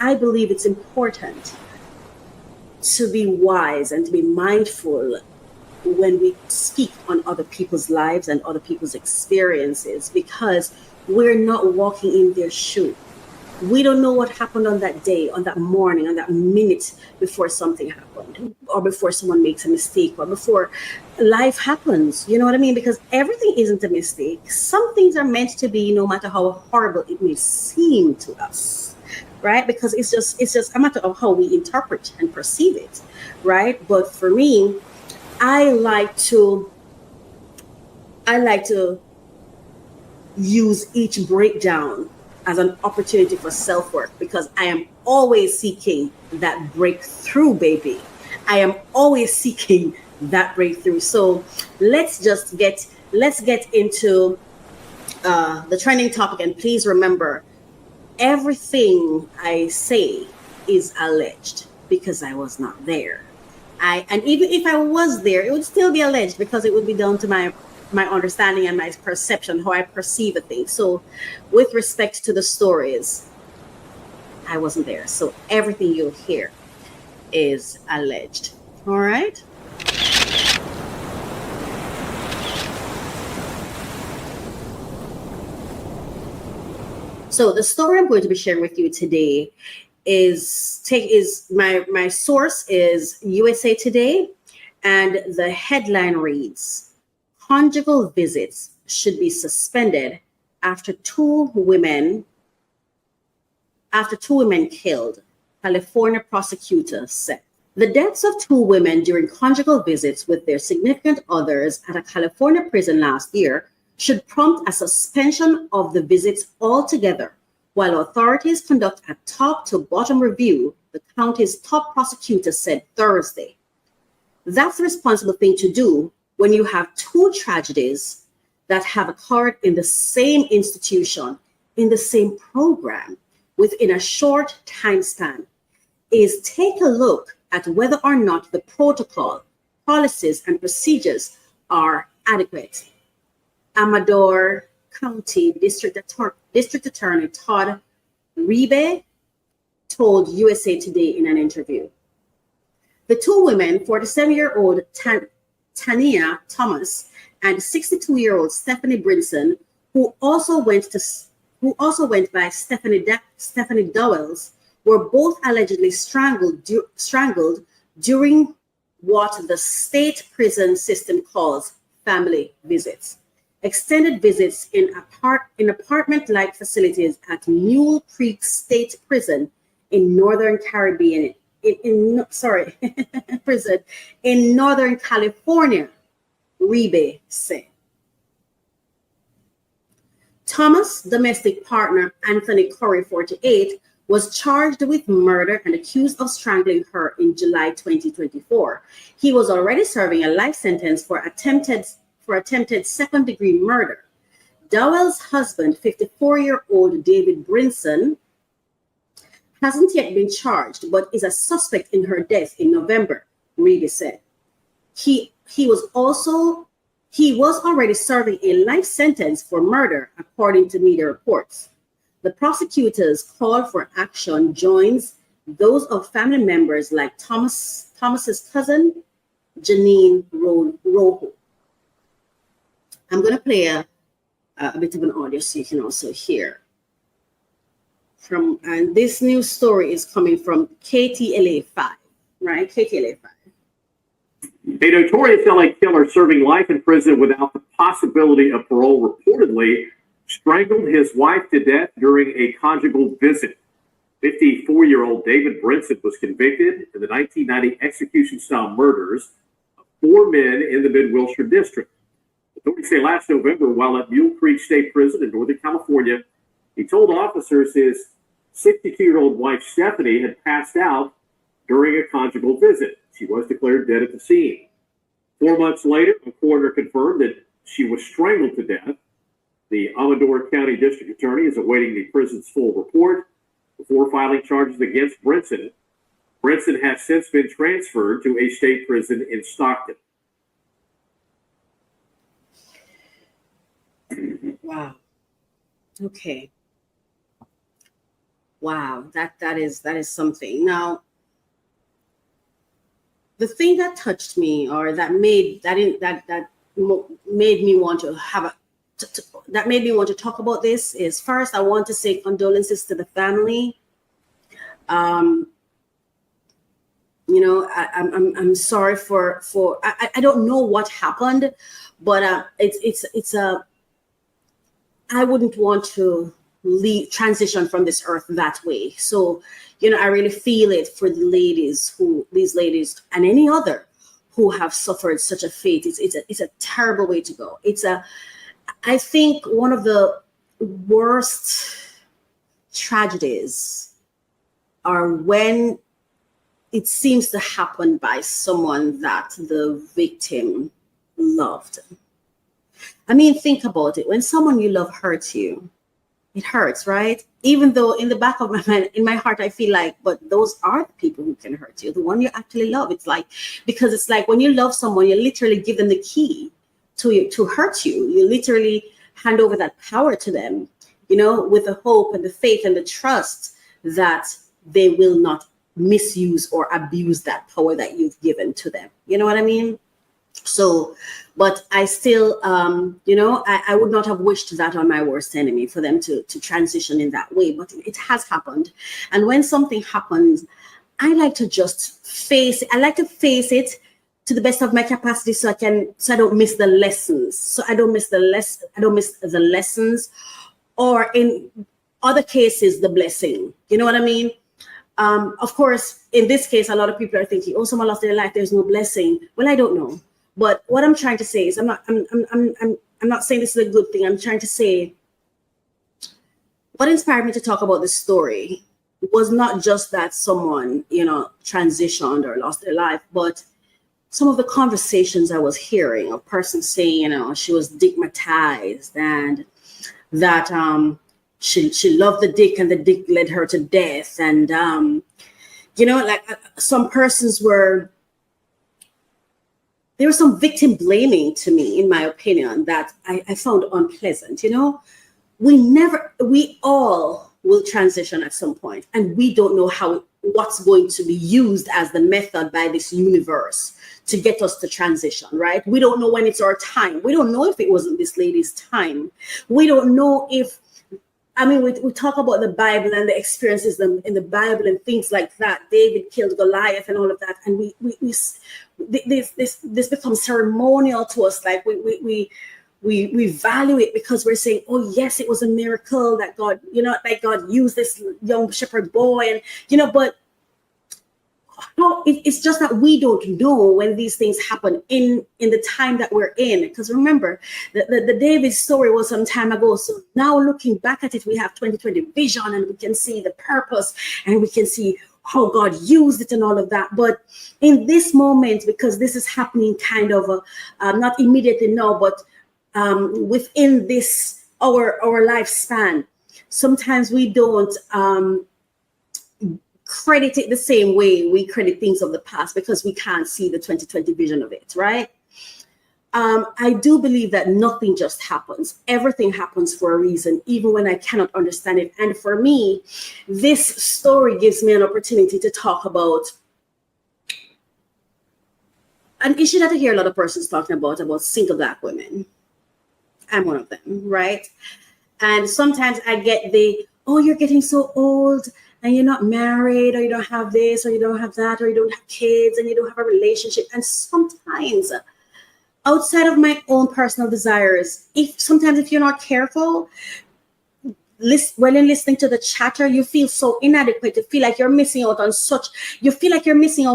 I believe it's important to be wise and to be mindful when we speak on other people's lives and other people's experiences, because we're not walking in their shoe. We don't know what happened on that day, on that morning, on that minute before something happened, or before someone makes a mistake, or before life happens. You know what I mean? Because everything isn't a mistake. Some things are meant to be, no matter how horrible it may seem to us, right? Because it's just a matter of how we interpret and perceive it, right? But for me, I like to use each breakdown as an opportunity for self-work, because I am always seeking that breakthrough, baby. I am always seeking that breakthrough. So let's get into the trending topic. And please remember, everything I say is alleged because I was not there. And even if I was there, it would still be alleged because it would be down to my understanding and my perception, how I perceive a thing. So with respect to the stories, I wasn't there. So everything you'll hear is alleged. All right. So the story I'm going to be sharing with you today is my source is USA Today, and the headline reads, "Conjugal visits should be suspended after two women killed," California prosecutor said. The deaths of two women during conjugal visits with their significant others at a California prison last year should prompt a suspension of the visits altogether, while authorities conduct a top-to-bottom review, the county's top prosecutor said Thursday. That's the responsible thing to do when you have two tragedies that have occurred in the same institution, in the same program, within a short time span, is take a look at whether or not the protocol, policies, and procedures are adequate. Amador County District Attorney Todd Rebe told USA Today in an interview. The two women, 47-year-old Tania Thomas and 62-year-old Stephanie Brinson, who also went by Stephanie Dowells, were both allegedly strangled during what the state prison system calls family visits. Extended visits in apartment-like facilities at Mule Creek State Prison in Northern Caribbean, prison in Northern California, Rebe said. Thomas' domestic partner, Anthony Curry, 48, was charged with murder and accused of strangling her in July 2024. He was already serving a life sentence for attempted second-degree murder. Dowell's husband, 54-year-old David Brinson, hasn't yet been charged, but is a suspect in her death in November, Rebe said. He was already serving a life sentence for murder, according to media reports. The prosecutor's call for action joins those of family members like Thomas's cousin, Janine Rojo. I'm going to play a bit of an audio so you can also hear and this news story is coming from KTLA 5, right? KTLA 5. A notorious LA killer serving life in prison without the possibility of parole reportedly strangled his wife to death during a conjugal visit. 54-year-old David Brinson was convicted in the 1990 execution-style murders of four men in the Mid-Wilshire district. Authorities say last November, while at Mule Creek State Prison in Northern California, he told officers his 62-year-old wife, Stephanie, had passed out during a conjugal visit. She was declared dead at the scene. 4 months later, a coroner confirmed that she was strangled to death. The Amador County District Attorney is awaiting the prison's full report before filing charges against Brinson. Brinson has since been transferred to a state prison in Stockton. Wow. Okay. wow, that is something. Now, the thing that touched me, or that made me want to have that made me want to talk about this is, first, I want to say condolences to the family. You know, I'm sorry for I don't know what happened, but it's a, I wouldn't want to transition from this earth that way. So, you know, I really feel it for these ladies and any other who have suffered such a fate. It's a terrible way to go. I think one of the worst tragedies are when it seems to happen by someone that the victim loved. I mean, think about it. When someone you love hurts you, it hurts, right? Even though in the back of my mind, in my heart, I feel like, but those are the people who can hurt you, the one you actually love. It's like, because it's like when you love someone, you literally give them the key to hurt you. You literally hand over that power to them, you know, with the hope and the faith and the trust that they will not misuse or abuse that power that you've given to them. You know what I mean? So, but I still, you know, I would not have wished that on my worst enemy, for them to transition in that way, but it has happened. And when something happens, I like to just face it. I like to face it to the best of my capacity, so I don't miss the lessons. So I don't miss the lessons, or in other cases, the blessing. You know what I mean? Of course, in this case, a lot of people are thinking, oh, someone lost their life, there's no blessing. Well, I don't know. But what I'm trying to say is, I'm not saying this is a good thing. I'm trying to say, what inspired me to talk about this story was not just that someone, you know, transitioned or lost their life, but some of the conversations I was hearing, a person saying, you know, she was digmatized, and that she loved the dick and the dick led her to death. And, you know, like some persons there was some victim blaming to me, in my opinion, that I found unpleasant. You know, we all will transition at some point, and we don't know what's going to be used as the method by this universe to get us to transition, right? We don't know when it's our time. We don't know if it wasn't this lady's time. We don't know if, I mean, we talk about the Bible and the experiences in the Bible and things like that. David killed Goliath and all of that, and this becomes ceremonial to us. Like we value it because we're saying, oh yes, it was a miracle that God, you know, like God used this young shepherd boy, and you know, but no, it's just that we don't know when these things happen in the time that we're in. Because remember, the David story was some time ago. So now looking back at it, we have 2020 vision, and we can see the purpose, and we can see how God used it and all of that. But in this moment, because this is happening kind of not immediately now, but within this our lifespan, sometimes we don't credit it the same way we credit things of the past, because we can't see the 2020 vision of it, right? I do believe that nothing just happens. Everything happens for a reason, even when I cannot understand it. And for me, this story gives me an opportunity to talk about an issue that I hear a lot of persons talking about single Black women. I'm one of them, right? And sometimes I get oh, you're getting so old, and you're not married, or you don't have this, or you don't have that, or you don't have kids, and you don't have a relationship. And sometimes, outside of my own personal desires, if you're not careful, when you're listening to the chatter, you feel so inadequate. You feel like you're missing out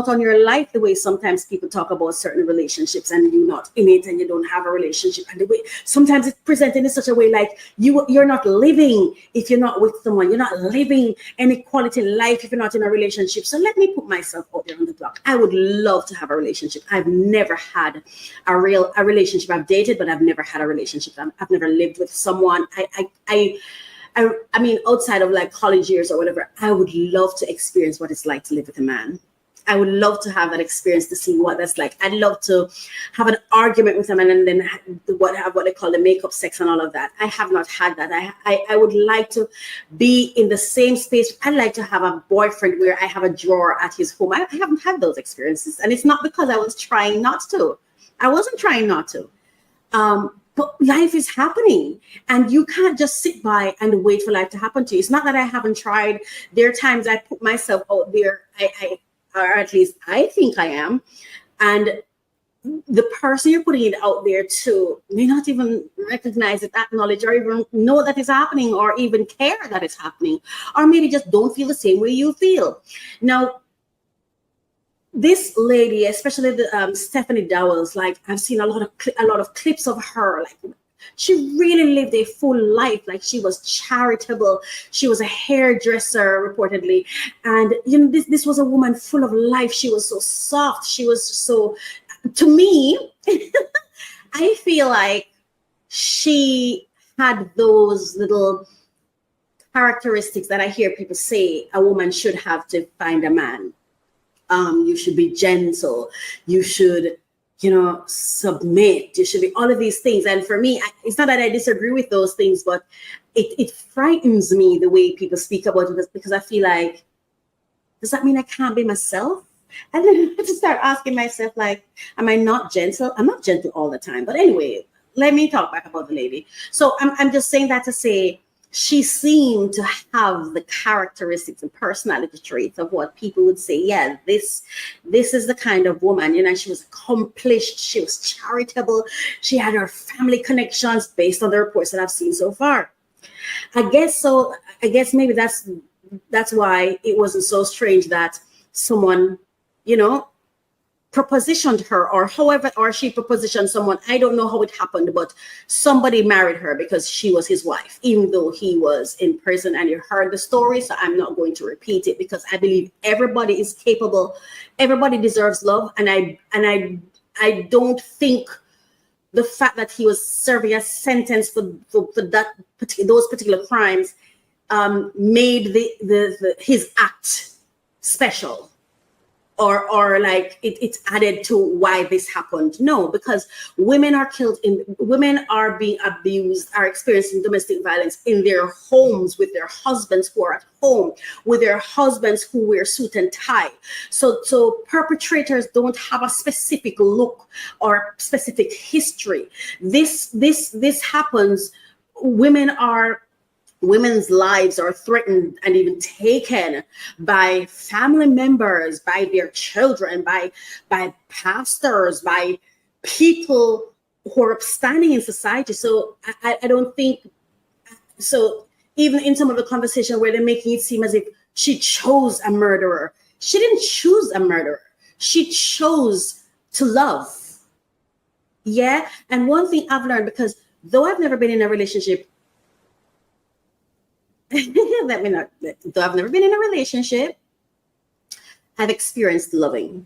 on your life, the way sometimes people talk about certain relationships and you're not in it and you don't have a relationship. And the way sometimes it's presented in such a way like you're not living if you're not with someone. You're not living any quality life if you're not in a relationship. So let me put myself out there on the block. I would love to have a relationship. I've never had a relationship. I've dated, but I've never had a relationship. I've never lived with someone. I mean, outside of like college years or whatever, I would love to experience what it's like to live with a man. I would love to have that experience to see what that's like. I'd love to have an argument with them and then have what they call the makeup sex and all of that. I have not had that. I would like to be in the same space. I'd like to have a boyfriend where I have a drawer at his home. I haven't had those experiences. And it's not because I was trying not to. I wasn't trying not to. But life is happening and you can't just sit by and wait for life to happen to you. It's not that I haven't tried. There are times I put myself out there. Or at least I think I am. And the person you're putting it out there to may not even recognize it, acknowledge, or even know that it's happening, or even care that it's happening, or maybe just don't feel the same way you feel. Now, this lady, especially the Stephanie Dowells, like I've seen a lot of clips of her, like she really lived a full life. Like she was charitable. She was a hairdresser, reportedly. And you know, this was a woman full of life. She was so soft. She was so, to me, I feel like she had those little characteristics that I hear people say a woman should have to find a man. You should be gentle. You should, submit. You should be all of these things. And for me, it's not that I disagree with those things, but it frightens me the way people speak about it, because I feel like, does that mean I can't be myself? And then I have to start asking myself, like, am I not gentle? I'm not gentle all the time. But anyway, let me talk back about the lady. So I'm just saying that to say, she seemed to have the characteristics and personality traits of what people would say, yeah, this is the kind of woman, she was accomplished, she was charitable, she had her family connections based on the reports that I've seen so far. I guess maybe that's why it wasn't so strange that someone, propositioned her, or she propositioned someone. I don't know how it happened, but somebody married her because she was his wife, even though he was in prison. And you heard the story, so I'm not going to repeat it, because I believe everybody is capable. Everybody deserves love, and I don't think the fact that he was serving a sentence for those particular crimes made his act special. Or like it's added to why this happened. No, because women are women are being abused, are experiencing domestic violence in their homes with their husbands who are at home, with their husbands who wear suit and tie. So perpetrators don't have a specific look or specific history. This happens. Women's lives are threatened and even taken by family members, by their children, by pastors, by people who are upstanding in society. So I don't think so. Even in some of the conversation where they're making it seem as if she chose a murderer, she didn't choose a murderer. She chose to love. Yeah. And one thing I've learned, because though I've never been in a relationship, though I've never been in a relationship, I've experienced loving.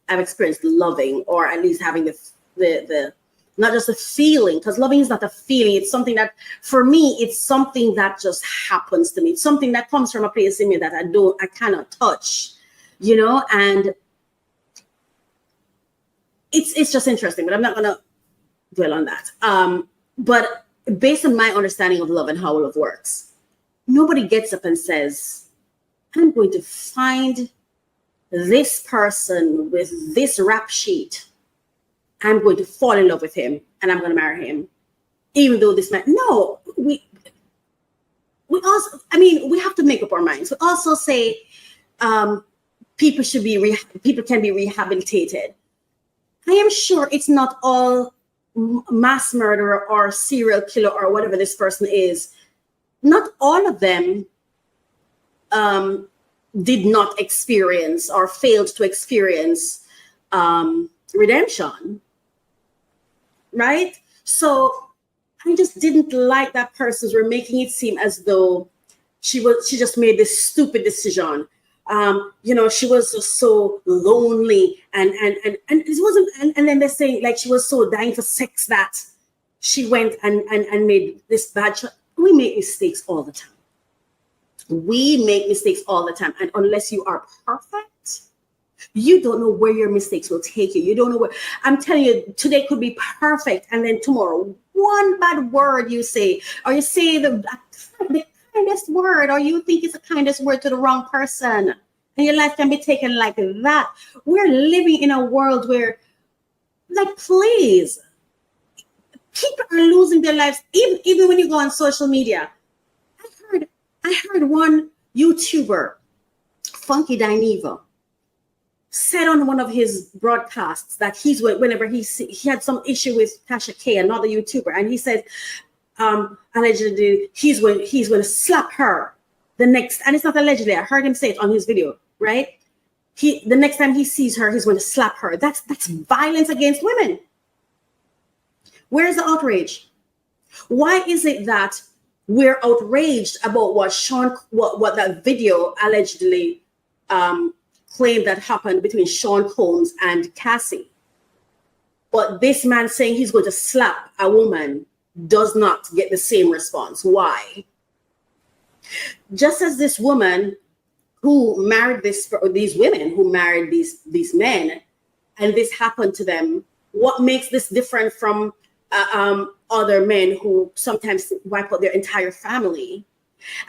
I've experienced loving, or at least having the not just a feeling, because loving is not a feeling. It's something that, for me, it's something that just happens to me. It's something that comes from a place in me that I cannot touch, and it's just interesting, but I'm not gonna dwell on that. But based on my understanding of love and how love works, nobody gets up and says, I'm going to find this person with this rap sheet. I'm going to fall in love with him and I'm going to marry him. Even though this man, no, we also, we have to make up our minds. We also say people can be rehabilitated. I am sure it's not all mass murderer or serial killer or whatever this person is. Not all of them did not experience or failed to experience redemption, right? So I just didn't like that persons were making it seem as though she just made this stupid decision. She was just so lonely and it wasn't, and then they're saying like she was so dying for sex that she went and made this bad choice. We make mistakes all the time. We make mistakes all the time. And unless you are perfect, you don't know where your mistakes will take you. You don't know where. I'm telling you, today could be perfect. And then tomorrow, one bad word you say, or you say the kindest word, or you think it's the kindest word to the wrong person. And your life can be taken like that. We're living in a world where, like, please, people are losing their lives. Even when you go on social media. I heard one YouTuber, Funky Dineva, said on one of his broadcasts that whenever he had some issue with Tasha K, another YouTuber, and he said allegedly he's going to slap her the next, and it's not allegedly, I heard him say it on his video, right? The next time he sees her, he's going to slap her. That's violence against women. Where's the outrage? Why is it that we're outraged about what that video allegedly claimed that happened between Sean Combs and Cassie? But this man saying he's going to slap a woman does not get the same response. Why? Just as this woman who married these women who married these men, and this happened to them, what makes this different from other men who sometimes wipe out their entire family?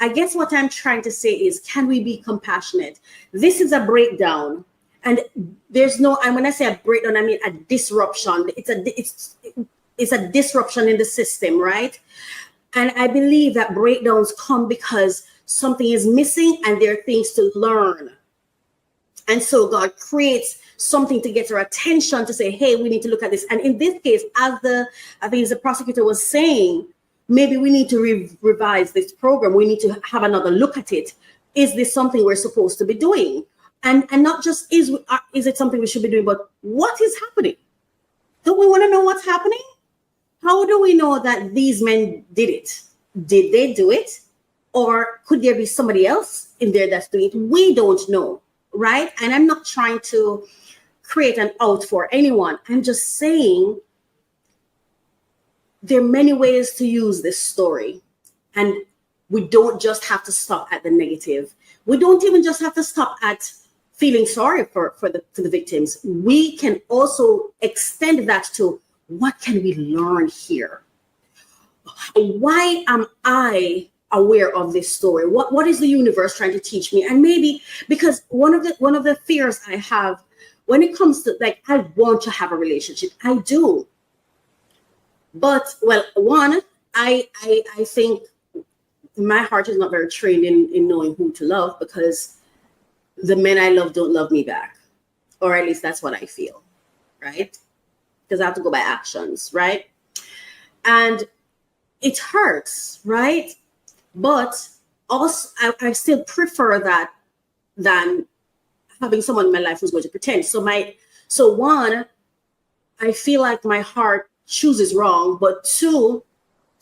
I guess what I'm trying to say is, can we be compassionate? This is a breakdown, and there's no, and when I say a breakdown, I mean a disruption. It's a disruption in the system, right? And I believe that breakdowns come because something is missing and there are things to learn. And so God creates something to get our attention to say, hey, we need to look at this. And in this case, I think as the prosecutor was saying, maybe we need to revise this program. We need to have another look at it. Is this something we're supposed to be doing? And not just is it something we should be doing, but what is happening? Don't we want to know what's happening? How do we know that these men did it? Did they do it? Or could there be somebody else in there that's doing it? We don't know, right? And I'm not trying to create an out for anyone. I'm just saying there are many ways to use this story. And we don't just have to stop at the negative. We don't even just have to stop at feeling sorry for the victims. We can also extend that to, what can we learn here? Why am I aware of this story? What is the universe trying to teach me? And maybe because one of the fears I have when it comes to, like, I want to have a relationship. I do. But, well, one, I think my heart is not very trained in knowing who to love, because the men I love don't love me back. Or at least that's what I feel, right? Because I have to go by actions, right? And it hurts, right? But also, I still prefer that than having someone in my life who's going to pretend. So one, I feel like my heart chooses wrong, but two,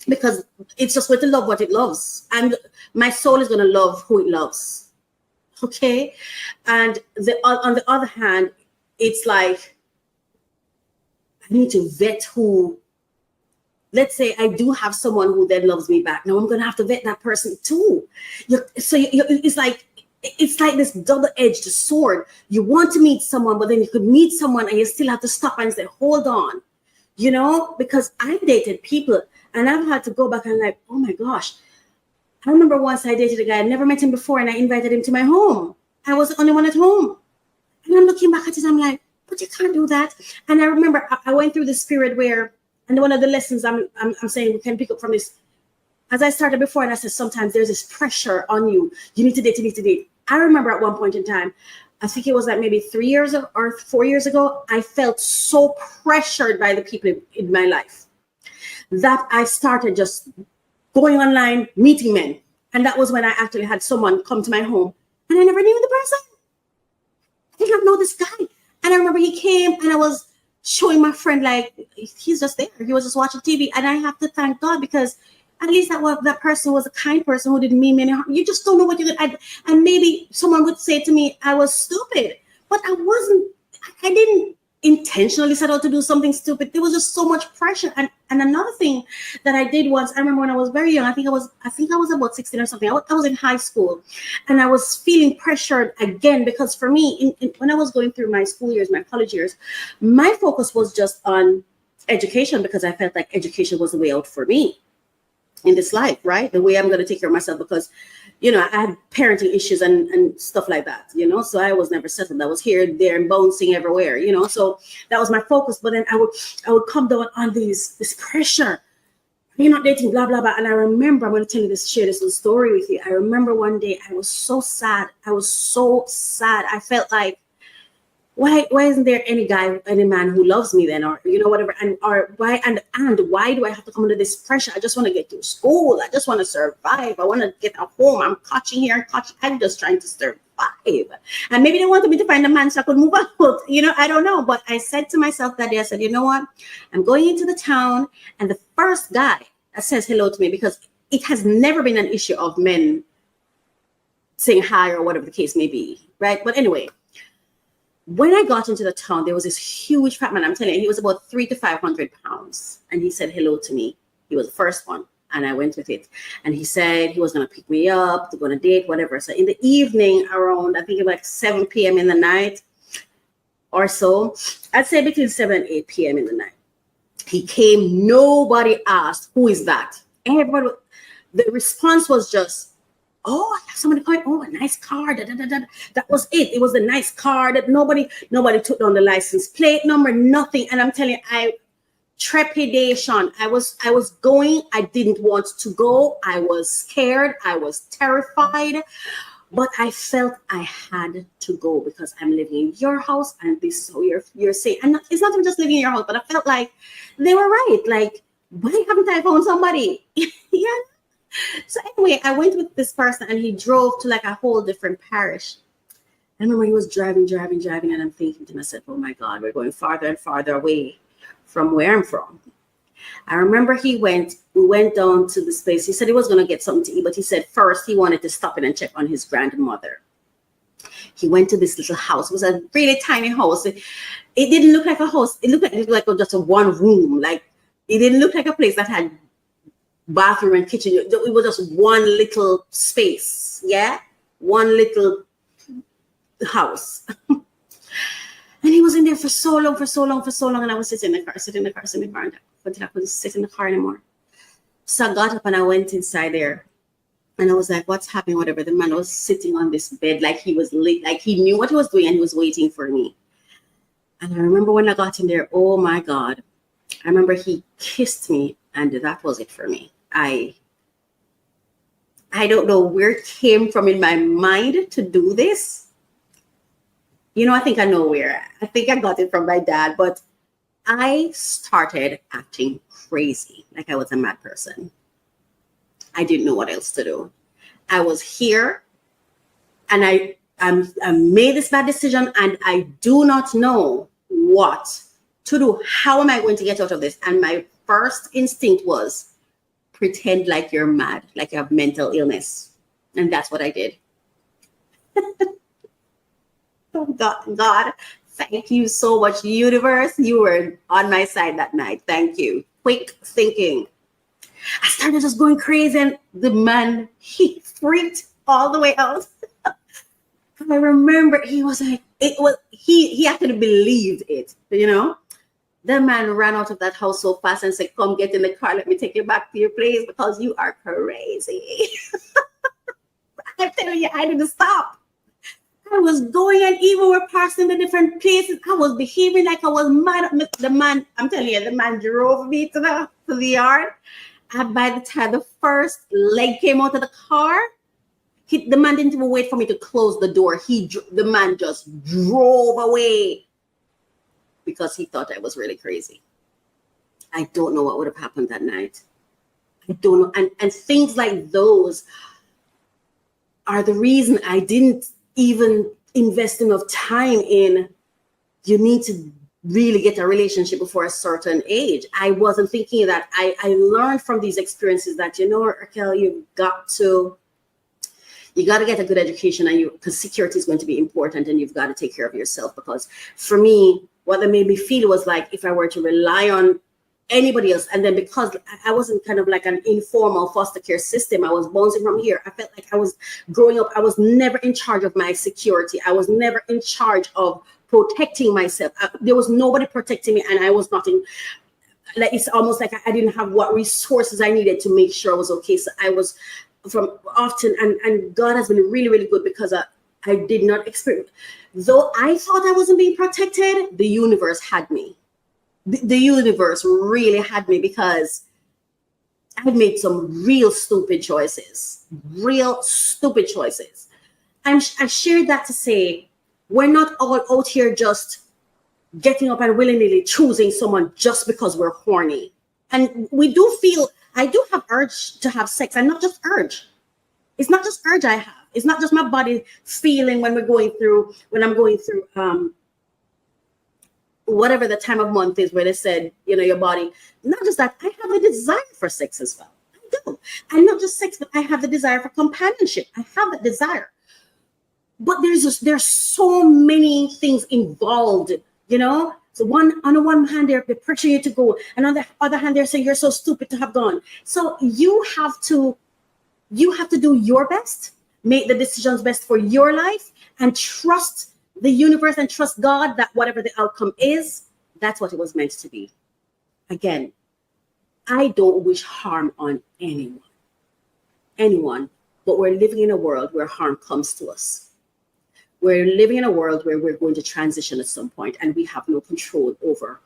because it's just going to love what it loves, and my soul is going to love who it loves. Okay, and on the other hand, it's like I need to vet who. Let's say I do have someone who then loves me back. Now I'm going to have to vet that person too. It's like this double-edged sword. You want to meet someone, but then you could meet someone and you still have to stop and say, hold on, because I dated people and I've had to go back and like, oh my gosh. I remember once I dated a guy, I never met him before, and I invited him to my home. I was the only one at home. And I'm looking back at it, I'm like, but you can't do that. And I remember I went through this period where, and one of the lessons I'm saying we can pick up from this, as I started before, and I said, sometimes there's this pressure on you. You need to date. I remember at one point in time, I think it was like maybe 3 years or 4 years ago, I felt so pressured by the people in my life that I started just going online, meeting men. And that was when I actually had someone come to my home, and I never knew the person. I did not know this guy. And I remember he came, and I was showing my friend, like, he's just there. He was just watching TV. And I have to thank God, because at least that person was a kind person who didn't mean any harm. You just don't know what you did. And maybe someone would say to me, I was stupid. But I wasn't. I didn't. intentionally set out to do something stupid. There was just so much pressure. And another thing that I did once, I remember when I was very young, I think I was about 16 or something. I was in high school, and I was feeling pressured again, because for me, when I was going through my school years, my college years, my focus was just on education, because I felt like education was the way out for me in this life, right? The way I'm going to take care of myself, because, you know, I had parenting issues and stuff like that, you know, so I was never settled. I was here, there, and bouncing everywhere, you know, so that was my focus. But then I would come down on this pressure, you're not dating, blah, blah, blah. And I remember, I'm going to share this little story with you. I remember one day I was so sad. I was so sad. I felt like, why isn't there any man who loves me then, or, you know, whatever, and why do I have to come under this pressure? I just want to get through school. I just want to survive. I want to get a home. I'm catching here and catching. I'm just trying to survive. And maybe they wanted me to find a man so I could move out. You know, I don't know. But I said to myself that day, I said, you know what? I'm going into the town, and the first guy that says hello to me, because it has never been an issue of men saying hi or whatever the case may be, right? But anyway, when I got into the town, there was this huge fat man. I'm telling you, he was about 300 to 500 pounds. And he said hello to me. He was the first one. And I went with it. And he said he was going to pick me up, to go on a date, whatever. So in the evening, around, I think like 7 p.m. in the night or so, I'd say between 7 and 8 p.m. in the night, he came. Nobody asked, who is that? Everybody, the response was just, oh, I have somebody calling. Oh, a nice car. Da, da, da, da. That was it. It was a nice car that nobody took down the license plate number, nothing. And I'm telling you, trepidation. I was going. I didn't want to go. I was scared. I was terrified. But I felt I had to go, because I'm living in your house, and this is how you're saying. And it's not even just living in your house, but I felt like they were right. Like, why haven't I found somebody? Yeah. So anyway, I went with this person, and he drove to like a whole different parish. I remember he was driving, and I'm thinking to myself, oh my God, we're going farther and farther away from where I'm from. I remember we went down to this place. He said he was going to get something to eat, but he said first he wanted to stop in and check on his grandmother. He went to this little house. It was a really tiny house. It didn't look like a house. It looked like just a one room. Like, it didn't look like a place that had bathroom and kitchen. It was just one little space. Yeah, one little house. And he was in there for so long, and I was sitting in the car, and I couldn't sit in the car anymore. So I got up and I went inside there, and I was like, what's happening? Whatever. The man was sitting on this bed like he was late, like he knew what he was doing, and he was waiting for me. And I remember when I got in there, oh my God, I remember he kissed me, and that was it for me. I don't know where it came from in my mind to do this. You know, I think I know where. I think I got it from my dad, but I started acting crazy, like I was a mad person. I didn't know what else to do. I was here, and I made this bad decision, and I do not know what to do. How am I going to get out of this? And my first instinct was, pretend like you're mad, like you have mental illness. And that's what I did. Oh God, thank you so much, universe. You were on my side that night. Thank you. Quick thinking. I started just going crazy, and the man, he freaked all the way out. I remember he was like, he actually believed it, you know? The man ran out of that house so fast and said, come get in the car. Let me take you back to your place, because you are crazy. I'm telling you, I didn't stop. I was going, and even we're passing the different places. I was behaving like I was mad. The man, I'm telling you, the man drove me to the yard. And by the time the first leg came out of the car, the man didn't even wait for me to close the door. The man just drove away, because he thought I was really crazy. I don't know what would have happened that night. I don't know. And things like those are the reason I didn't even invest enough time in, you need to really get a relationship before a certain age. I wasn't thinking that. I learned from these experiences that, you know, Racquel, you got to get a good education, and because security is going to be important, and you've got to take care of yourself. Because for me, what that made me feel was like if I were to rely on anybody else, and then because I wasn't kind of like an informal foster care system, I was bouncing from here. I felt like I was growing up. I was never in charge of my security. I was never in charge of protecting myself. There was nobody protecting me, and I was not in. Like it's almost like I didn't have what resources I needed to make sure I was okay. So I was from often, and God has been really, really good because I did not experience. Though I thought I wasn't being protected, the universe had me. The universe really had me because I made some real stupid choices. I shared that to say we're not all out here just getting up and willingly choosing someone just because we're horny. And we do feel, I do have urge to have sex, and not just urge. It's not just urge I have. It's not just my body feeling when I'm going through whatever the time of month is where they said, your body, not just that, I have a desire for sex as well. I do. And not just sex, but I have the desire for companionship. I have that desire. But there's so many things involved, So on the one hand, they're pressuring you to go. And on the other hand, they're saying you're so stupid to have gone. So you have to do your best, make the decisions best for your life, and trust the universe and trust God that whatever the outcome is, that's what it was meant to be. Again, I don't wish harm on anyone, but we're living in a world where harm comes to us. We're living in a world where we're going to transition at some point, and we have no control over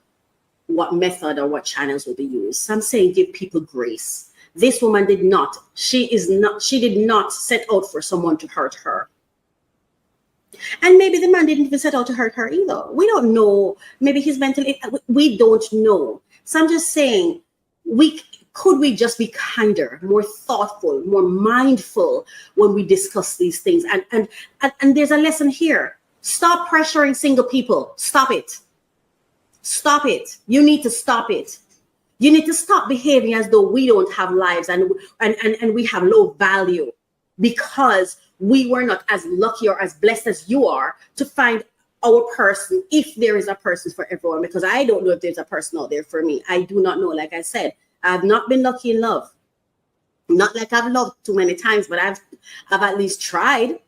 what method or what channels will be used. So I'm saying give people grace. This woman did not. She did not set out for someone to hurt her. And maybe the man didn't even set out to hurt her either. We don't know. Maybe he's mentally, we don't know. So I'm just saying, could we just be kinder, more thoughtful, more mindful when we discuss these things? And there's a lesson here. Stop pressuring single people. Stop it. Stop it. You need to stop it. You need to stop behaving as though we don't have lives and we have low value because we were not as lucky or as blessed as you are to find our person, if there is a person for everyone, because I don't know if there's a person out there for me. I do not know. Like I said, I've not been lucky in love. Not like I've loved too many times, but I've at least tried.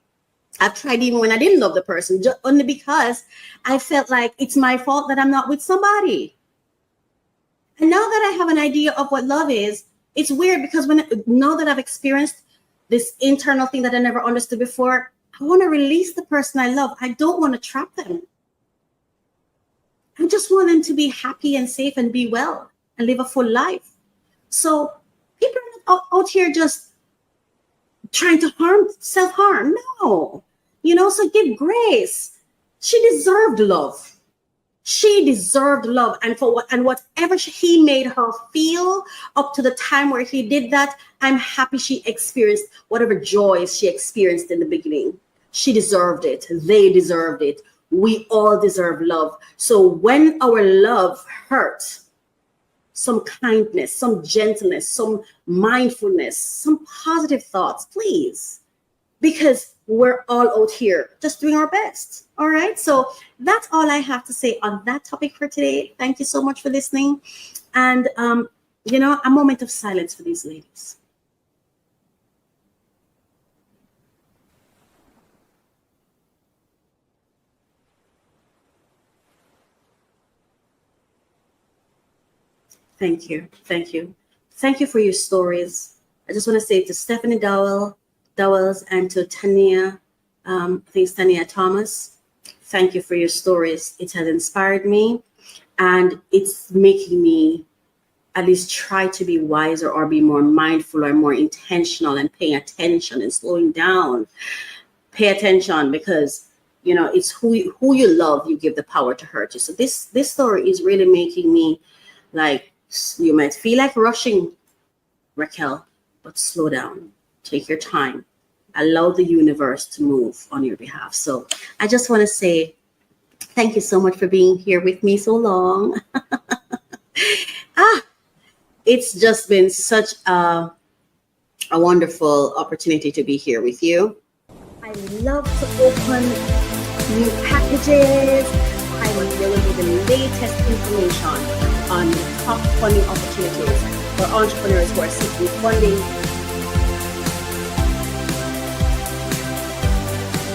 I've tried even when I didn't love the person, just only because I felt like it's my fault that I'm not with somebody. And now that I have an idea of what love is, it's weird because now that I've experienced this internal thing that I never understood before, I want to release the person I love. I don't want to trap them. I just want them to be happy and safe and be well and live a full life. So people are not out here just trying to self-harm. No, so give grace. She deserved love. She deserved love, and whatever he made her feel up to the time where he did that, I'm happy she experienced whatever joys she experienced in the beginning. She deserved it. They deserved it. We all deserve love. So when our love hurts, some kindness, some gentleness, some mindfulness, some positive thoughts, please, because we're all out here just doing our best. All right. So that's all I have to say on that topic for today. Thank you so much for listening. And, a moment of silence for these ladies. Thank you. Thank you. Thank you for your stories. I just want to say to Stephanie Dowells and to Tania, I think it's Tania Thomas, thank you for your stories. It has inspired me, and it's making me at least try to be wiser or be more mindful or more intentional and paying attention and slowing down. Pay attention because, it's who you love, you give the power to hurt you. So this story is really making me like, you might feel like rushing, Racquel, but slow down. Take your time. Allow the universe to move on your behalf. So I just want to say thank you so much for being here with me so long. It's just been such a wonderful opportunity to be here with you. I love to open new packages, time there will be the latest information on top funding opportunities for entrepreneurs who are seeking funding.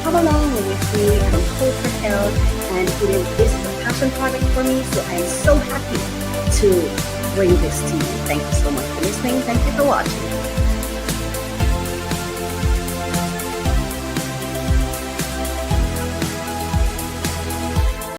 Come along with me and Code for Health, and this is a passion project for me, so I'm so happy to bring this to you. Thank you so much for listening. Thank you for watching.